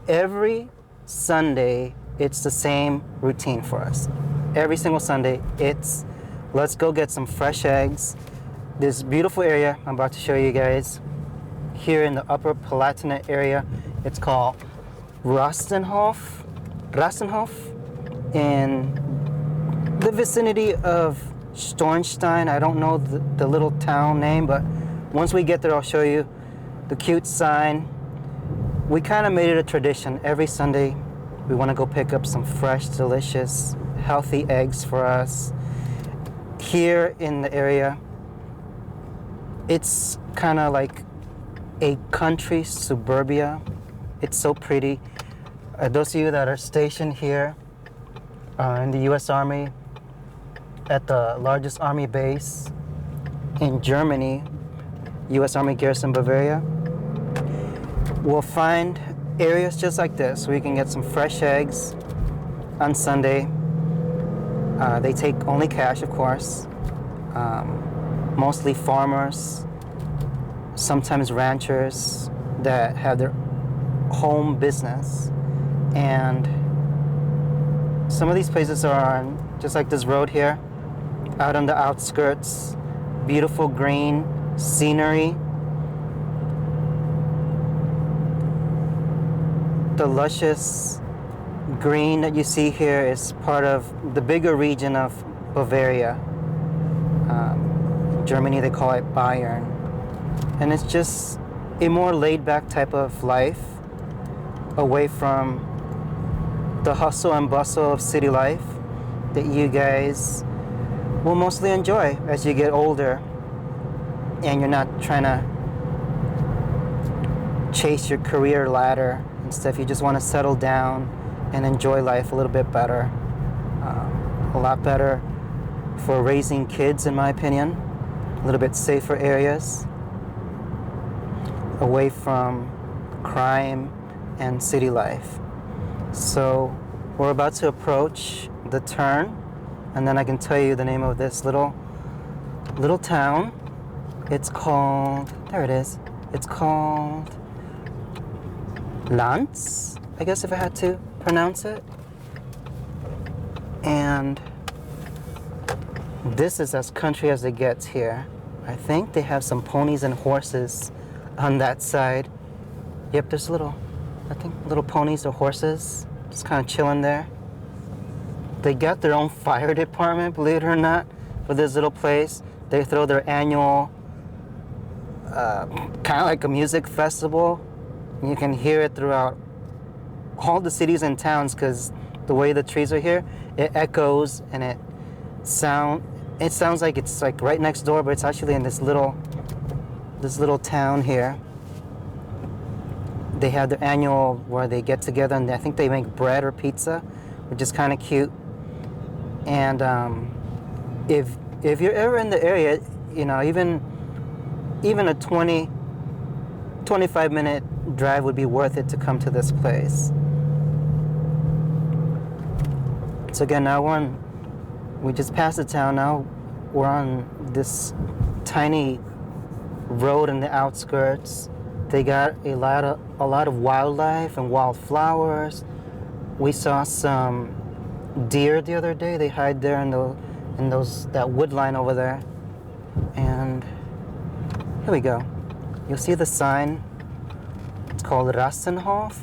every Sunday, it's the same routine for us. Every single Sunday, it's let's go get some fresh eggs. This beautiful area I'm about to show you guys here in the Upper Palatinate area. It's called Rastenhoff in the vicinity of Stornstein. I don't know the little town name, but once we get there, I'll show you the cute sign. We kind of made it a tradition. Every Sunday, we want to go pick up some fresh, delicious, healthy eggs for us. Here in the area, it's kind of like a country suburbia. It's so pretty. Those of you that are stationed here in the U.S. Army, at the largest army base in Germany, U.S. Army Garrison Bavaria, will find areas just like this where you can get some fresh eggs on Sunday. They take only cash, of course. Mostly farmers, sometimes ranchers that have their home business. And some of these places are on, just like this road here, out on the outskirts. Beautiful green scenery. The luscious green that you see here is part of the bigger region of Bavaria. Germany, they call it Bayern. And it's just a more laid-back type of life, away from the hustle and bustle of city life that you guys will mostly enjoy as you get older and you're not trying to chase your career ladder and stuff. You just want to settle down and enjoy life a little bit better. A lot better for raising kids, in my opinion. A little bit safer areas, away from crime and city life. So we're about to approach the turn, and then I can tell you the name of this little town. It's called, there it is, it's called Lanz, I guess, if I had to pronounce it. And this is as country as it gets here. I think they have some ponies and horses on that side. Yep, there's little ponies or horses just kind of chilling there. They got their own fire department, believe it or not, for this little place. They throw their annual, kind of like a music festival. You can hear it throughout all the cities and towns because the way the trees are here, it echoes and it sounds like it's like right next door, but it's actually in this little town here. They have their annual where they get together and I think they make bread or pizza, which is kind of cute. And if you're ever in the area, you know, even a 25-minute drive would be worth it to come to this place. So again, now we just passed the town. Now we're on this tiny road in the outskirts. They got a lot of wildlife and wildflowers. We saw some deer the other day. They hide there in that wood line over there. And here we go. You'll see the sign. It's called Rastenhoff.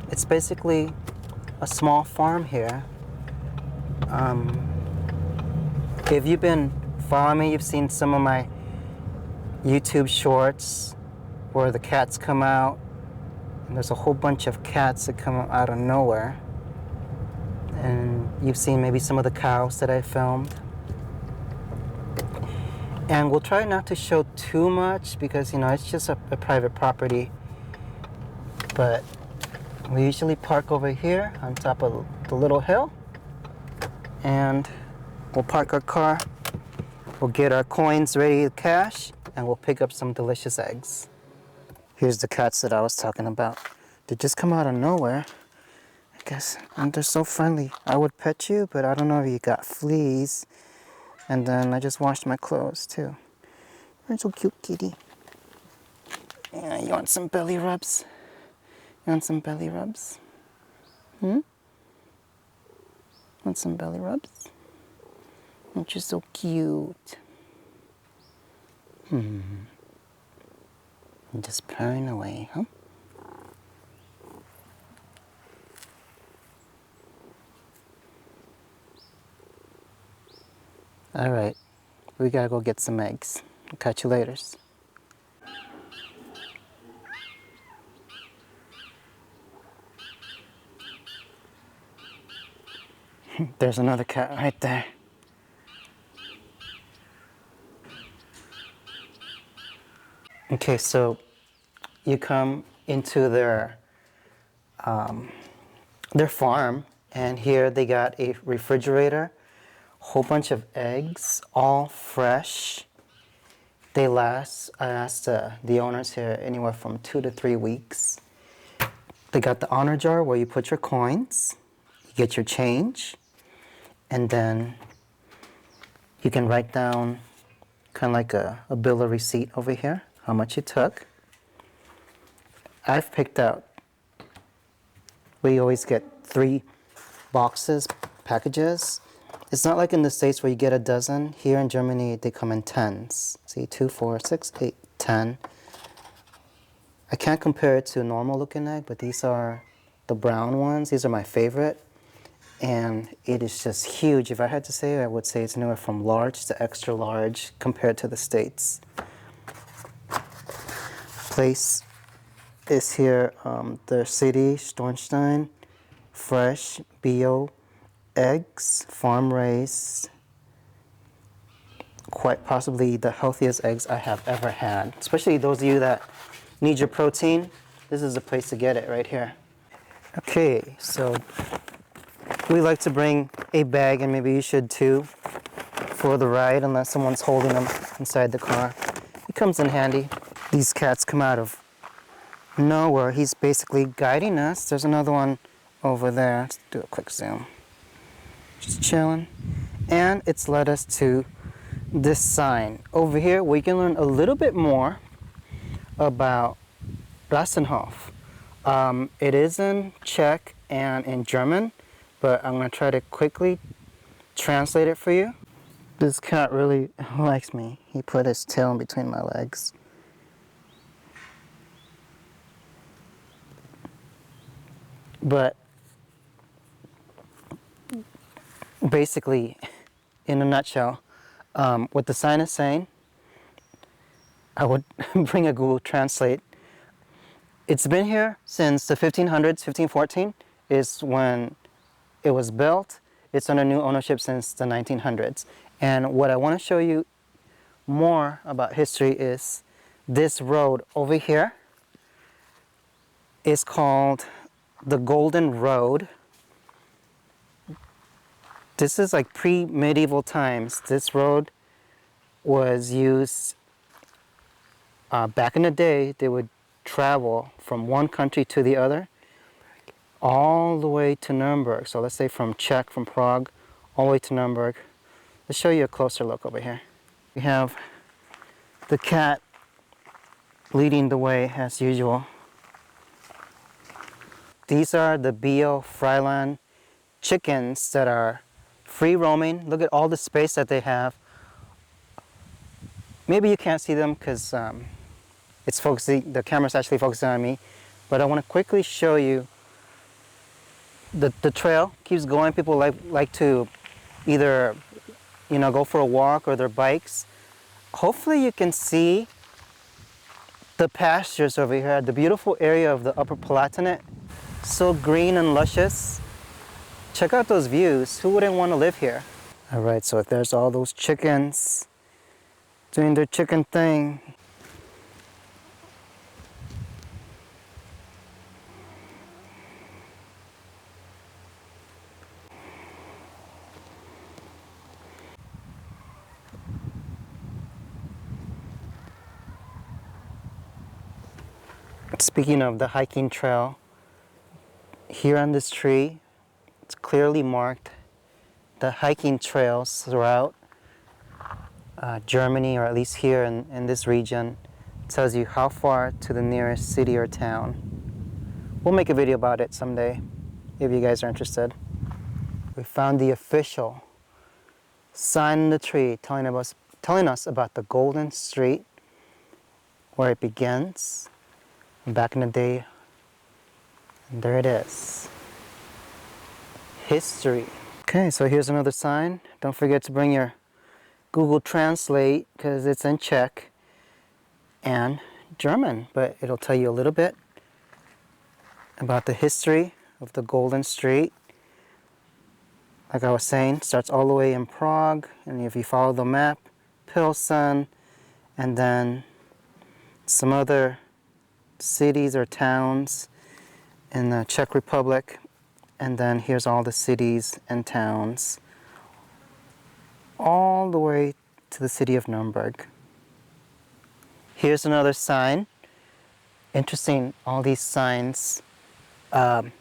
It's basically a small farm here. If you've been following me, you've seen some of my YouTube shorts where the cats come out, and there's a whole bunch of cats that come out of nowhere. And you've seen maybe some of the cows that I filmed. And we'll try not to show too much because, you know, it's just a private property. But we usually park over here on top of the little hill. And we'll park our car, we'll get our coins ready to cash, and we'll pick up some delicious eggs. Here's the cats that I was talking about. They just come out of nowhere, I guess, and they're so friendly. I would pet you, but I don't know if you got fleas. And then I just washed my clothes too. You're so cute, kitty. Yeah, you want some belly rubs? Want some belly rubs? Hmm? Want some belly rubs? Aren't you so cute? I'm just purring away, huh? All right, we gotta go get some eggs. I'll catch you later. There's another cat right there. Okay, so you come into their farm, and here they got a refrigerator, whole bunch of eggs, all fresh. They last, I asked the owners here, anywhere from 2 to 3 weeks. They got the honor jar where you put your coins, you get your change, and then you can write down kind of like a bill of receipt over here, how much you took. I've picked out, we always get 3 boxes, packages. It's not like in the States where you get a dozen. Here in Germany, they come in 10s. See, 2, 4, 6, 8, 10. I can't compare it to a normal looking egg, but these are the brown ones. These are my favorite. And it is just huge. If I had to say, I would say it's anywhere from large to extra large compared to the States. Place is here, the city, Stornstein, fresh, bio, eggs, farm raised, quite possibly the healthiest eggs I have ever had. Especially those of you that need your protein, this is the place to get it right here. Okay, so we like to bring a bag, and maybe you should too, for the ride, unless someone's holding them inside the car. It comes in handy. These cats come out of nowhere. He's basically guiding us. There's another one over there. Let's do a quick zoom. Just chilling. And it's led us to this sign. Over here, we can learn a little bit more about Rastenhoff. It is in Czech and in German, but I'm going to try to quickly translate it for you. This cat really likes me. He put his tail in between my legs. But basically, in a nutshell, what the sign is saying, I would bring a Google Translate. It's been here since the 1500s, 1514 is when it was built. It's under new ownership since the 1900s. And what I want to show you more about history is this road over here is called the Golden Road. This is like pre-medieval times. This road was used back in the day. They would travel from one country to the other, all the way to Nuremberg. So let's say from Czech, from Prague, all the way to Nuremberg. Let's show you a closer look over here. We have the cat leading the way as usual. These are the Bio-Freiland chickens that are free roaming. Look at all the space that they have. Maybe you can't see them because it's focusing, the camera's actually focusing on me, but I want to quickly show you the trail keeps going. People like to either, you know, go for a walk or their bikes. Hopefully you can see the pastures over here, the beautiful area of the Upper Palatinate. So green and luscious. Check out those views. Who wouldn't want to live here? All right, so there's all those chickens doing their chicken thing. Speaking of the hiking trail, here on this tree, it's clearly marked the hiking trails throughout Germany, or at least here in this region. It tells you how far to the nearest city or town. We'll make a video about it someday if you guys are interested. We found the official sign in the tree telling us about the Golden Street, where it begins back in the day. And there it is. History. Okay, so here's another sign. Don't forget to bring your Google Translate because it's in Czech and German, but it'll tell you a little bit about the history of the Golden Street. Like I was saying, starts all the way in Prague, and if you follow the map, Pilsen, and then some other cities or towns in the Czech Republic, and then here's all the cities and towns all the way to the city of Nuremberg. Here's another sign. Interesting, all these signs.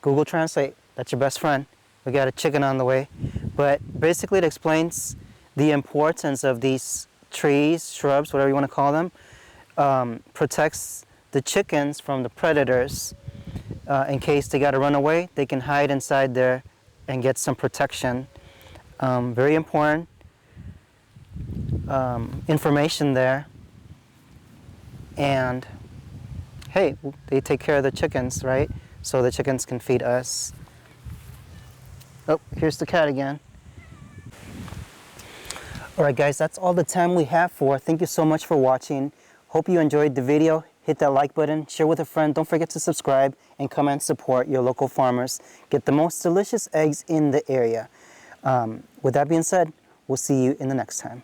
Google Translate, that's your best friend. We got a chicken on the way. But basically it explains the importance of these trees, shrubs, whatever you want to call them. Protects the chickens from the predators. In case they got to run away, they can hide inside there and get some protection. Very important information there. And hey, they take care of the chickens, right? So the chickens can feed us. Oh, here's the cat again. All right, guys, that's all the time we have for. Thank you so much for watching. Hope you enjoyed the video. Hit that like button, share with a friend. Don't forget to subscribe and come and support your local farmers. Get the most delicious eggs in the area. With that being said, we'll see you in the next time.